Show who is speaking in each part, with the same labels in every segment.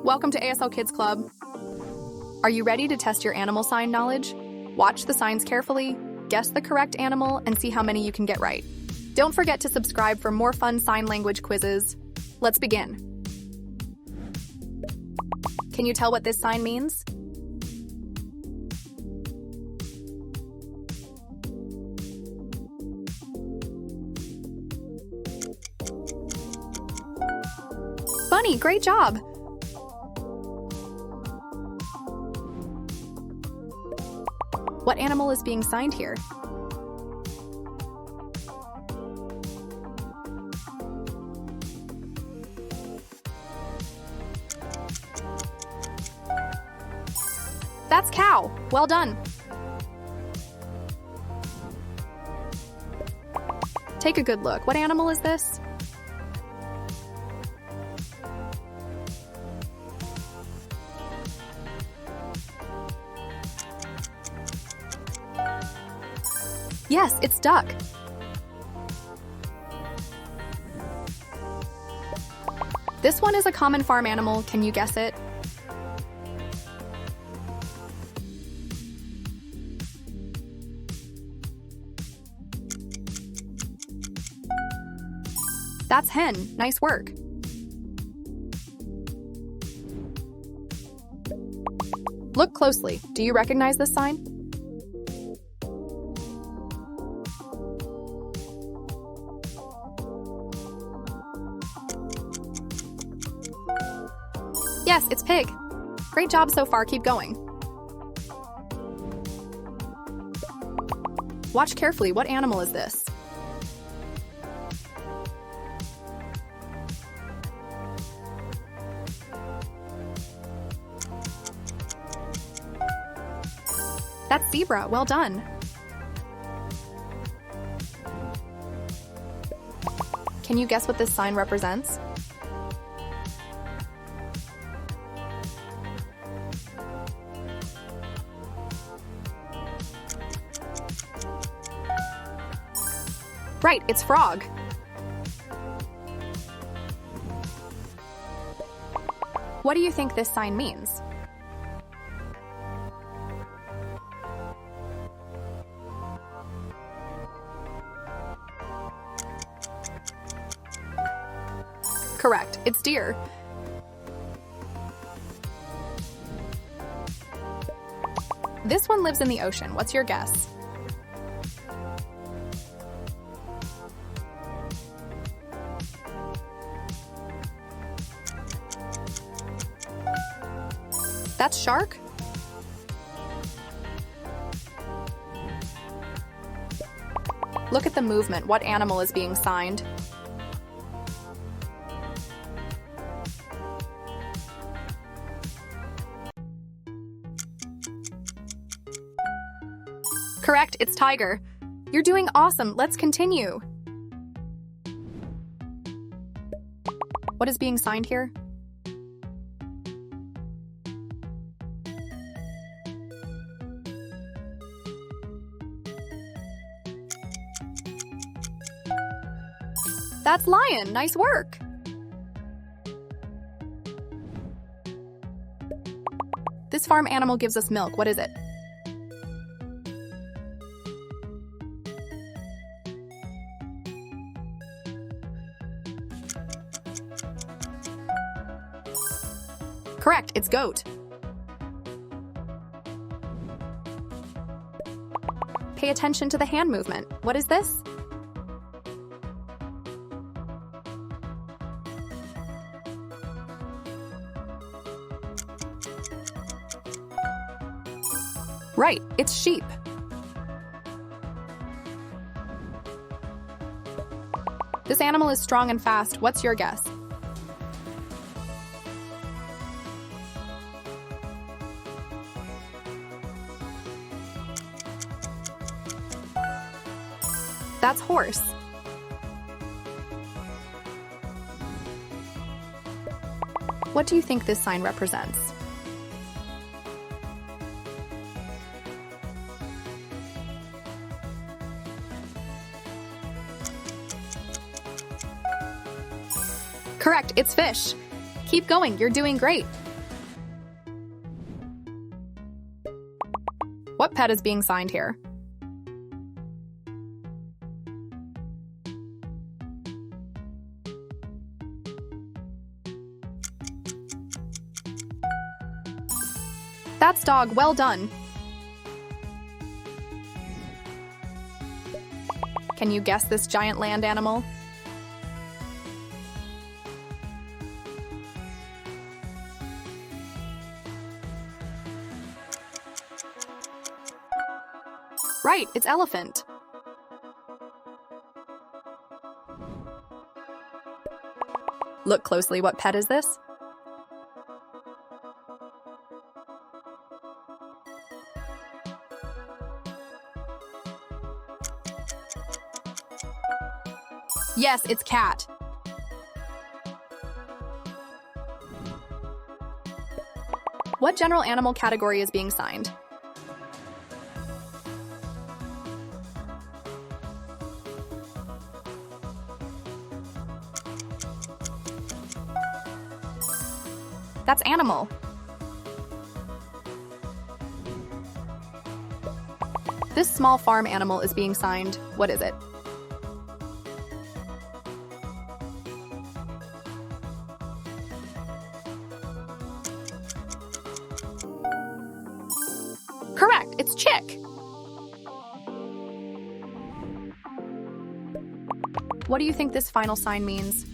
Speaker 1: Welcome to ASL Kids Club. Are you ready to test your animal sign knowledge? Watch the signs carefully, guess the correct animal, and see how many you can get right. Don't forget to subscribe for more fun sign language quizzes. Let's begin. Can you tell what this sign means? Bunny, great job! What animal is being signed here? That's cow. Well done. Take a good look. What animal is this? Yes, it's duck. This one is a common farm animal. Can you guess it? That's hen. Nice work. Look closely. Do you recognize this sign? Yes, it's pig. Great job so far, keep going. Watch carefully, what animal is this? That's zebra, well done. Can you guess what this sign represents? Right, it's frog. What do you think this sign means? Correct, it's deer. This one lives in the ocean. What's your guess? That's shark? Look at the movement. What animal is being signed? Correct, it's tiger. You're doing awesome. Let's continue. What is being signed here? That's lion. Nice work. This farm animal gives us milk. What is it? Correct, it's goat. Pay attention to the hand movement. What is this? Right, it's sheep. This animal is strong and fast. What's your guess? That's horse. What do you think this sign represents? Correct, it's fish. Keep going, you're doing great. What pet is being signed here? That's dog, well done. Can you guess this giant land animal? Right, it's elephant. Look closely, what pet is this? Yes, it's cat. What general animal category is being signed? That's animal. This small farm animal is being signed. What is it? Correct, it's chick. What do you think this final sign means?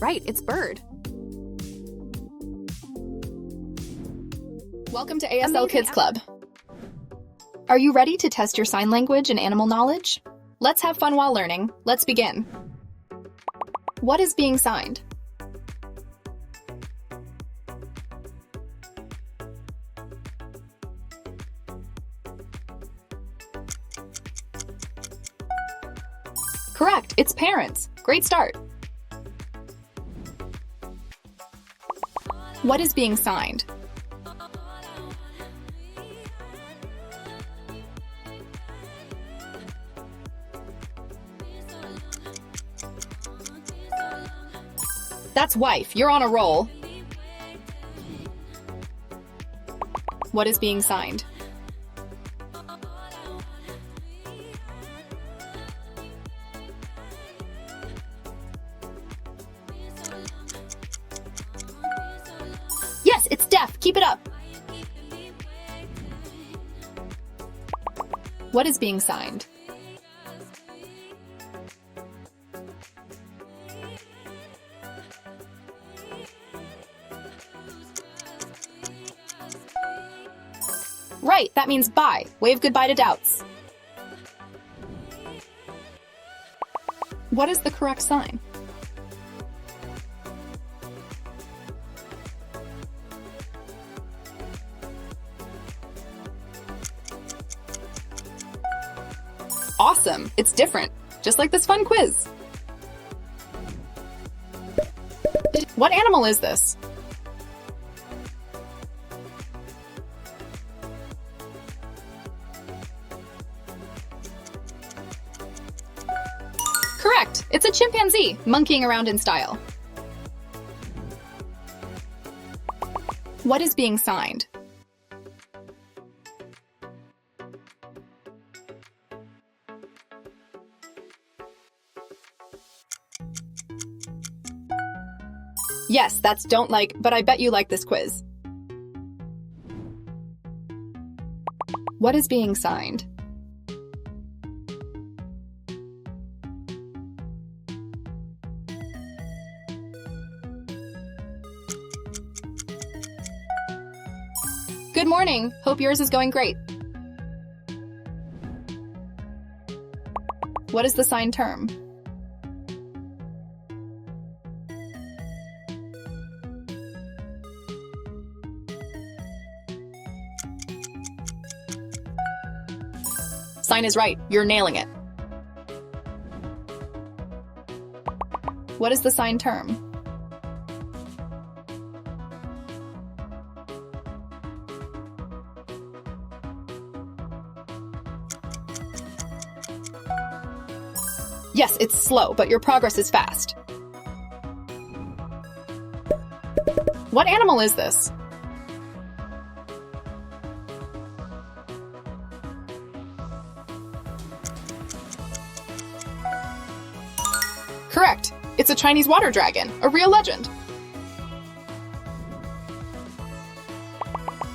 Speaker 1: Right, it's bird. Welcome to ASL Kids Club. Are you ready to test your sign language and animal knowledge? Let's have fun while learning. Let's begin. What is being signed? Correct, it's parents. Great start. What is being signed? That's wife. You're on a roll. What is being signed? Yes, it's deaf. Keep it up. What is being signed? Right, that means bye. Wave goodbye to doubts. What is the correct sign? Awesome! It's different, just like this fun quiz. What animal is this? Correct! It's a chimpanzee, monkeying around in style. What is being signed? Yes, that's don't like, but I bet you like this quiz. What is being signed? Good morning. Hope yours is going great. What is the sign term? Sign is right. You're nailing it. What is the sign term? Yes, it's slow, but your progress is fast. What animal is this? Correct. It's a Chinese water dragon, a real legend.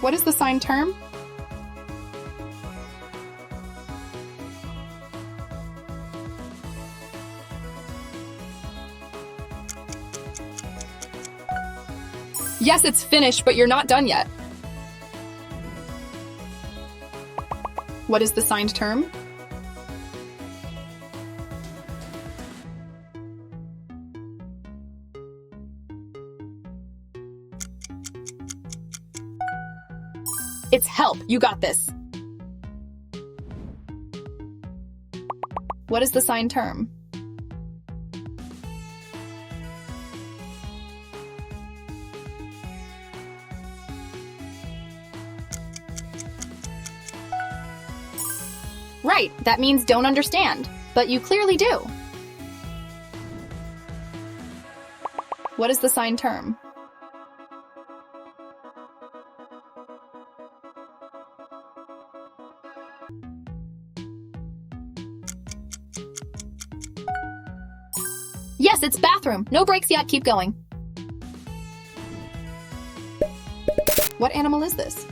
Speaker 1: What is the sign term? Yes, it's finished, but you're not done yet. What is the signed term? It's help. You got this. What is the signed term? Right, that means don't understand, but you clearly do. What is the signed term? Yes, it's bathroom. No breaks yet, keep going. What animal is this?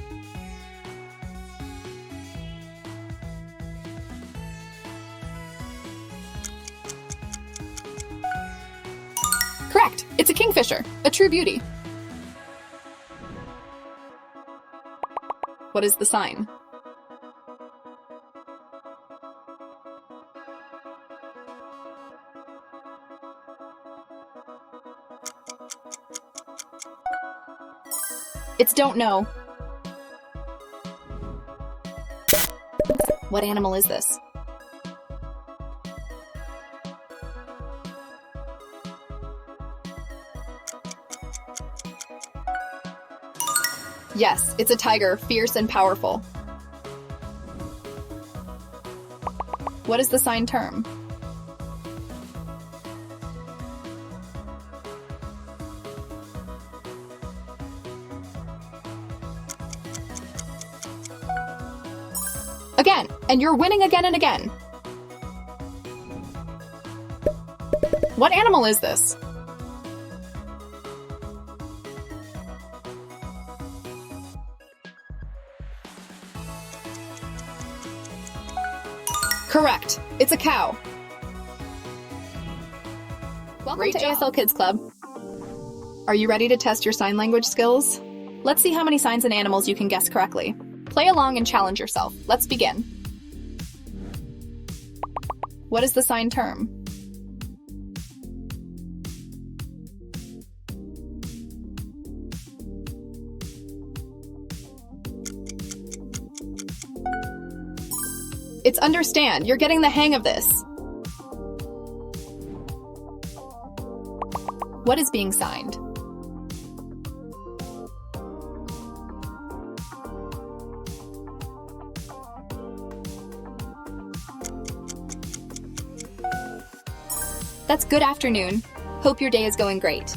Speaker 1: Correct. It's a kingfisher, a true beauty. What is the sign? It's don't know. What animal is this? Yes, it's a tiger, fierce and powerful. What is the sign term? Again, and you're winning again and again. What animal is this? Correct. It's a cow. Welcome to ASL Kids Club. Are you ready to test your sign language skills? Let's see how many signs and animals you can guess correctly. Play along and challenge yourself. Let's begin. What is the sign term? It's understand. You're getting the hang of this. What is being signed? That's good afternoon. Hope your day is going great.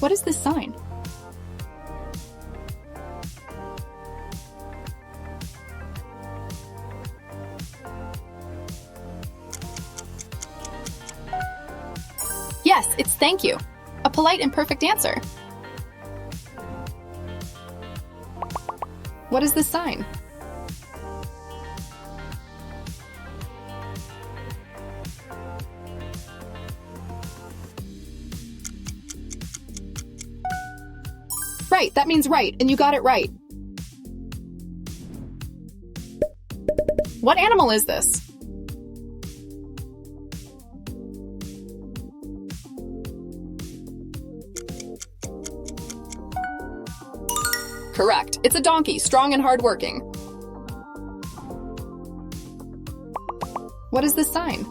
Speaker 1: What is this sign? Yes, it's thank you. A polite and perfect answer. What is this sign? Right, that means right, and you got it right. What animal is this? Correct. It's a donkey, strong and hardworking. What is this sign?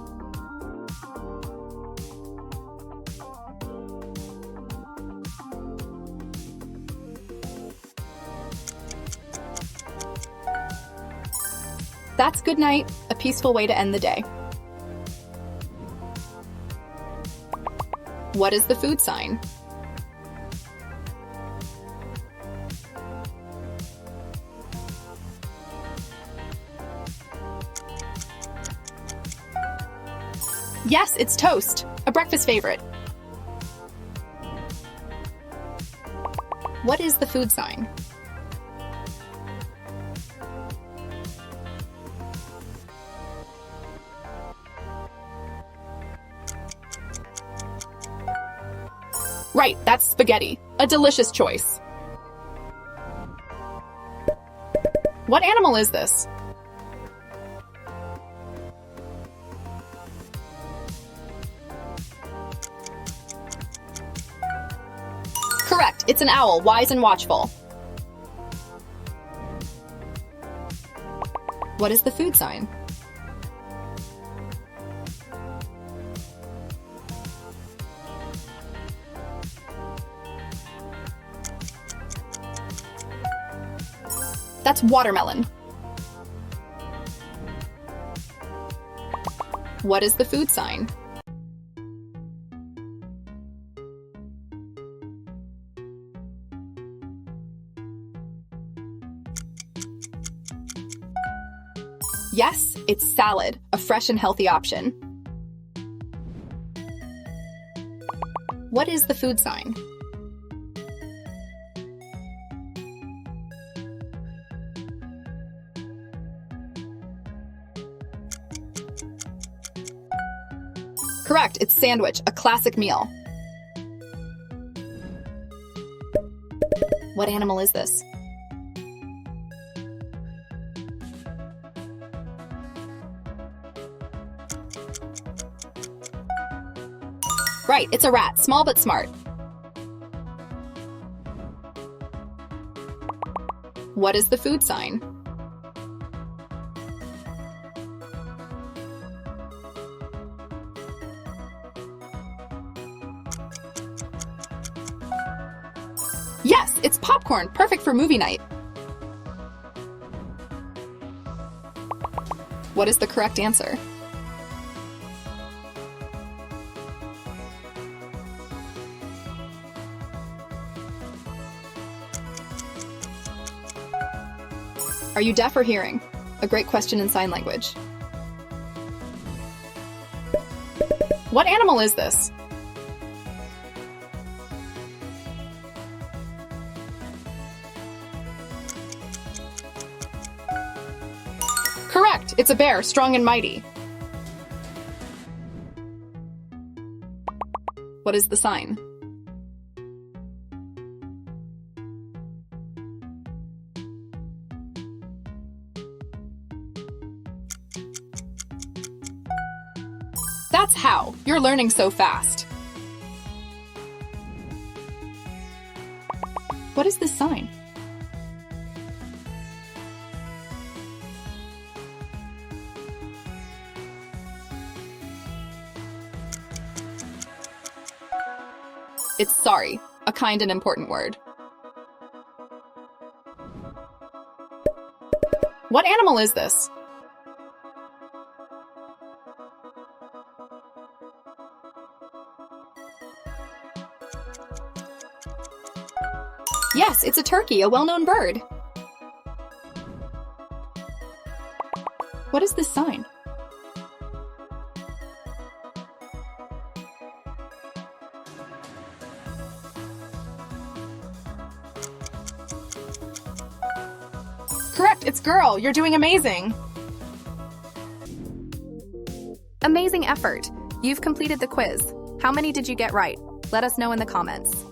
Speaker 1: That's good night, a peaceful way to end the day. What is the food sign? Yes, it's toast, a breakfast favorite. What is the food sign? Right, that's spaghetti, a delicious choice. What animal is this? Correct, it's an owl, wise and watchful. What is the food sign? That's watermelon. What is the food sign? Yes, it's salad, a fresh and healthy option. What is the food sign? Correct, it's sandwich, a classic meal. What animal is this? Right, it's a rat, small but smart. What is the food sign? Yes, it's popcorn, perfect for movie night. What is the correct answer? Are you deaf or hearing? A great question in sign language. What animal is this? Correct, it's a bear, strong and mighty. What is the sign? That's how. You're learning so fast. What is this sign? It's sorry, a kind and important word. What animal is this? Yes, it's a turkey, a well-known bird. What is this sign? Correct, it's girl. You're doing amazing. Amazing effort. You've completed the quiz. How many did you get right? Let us know in the comments.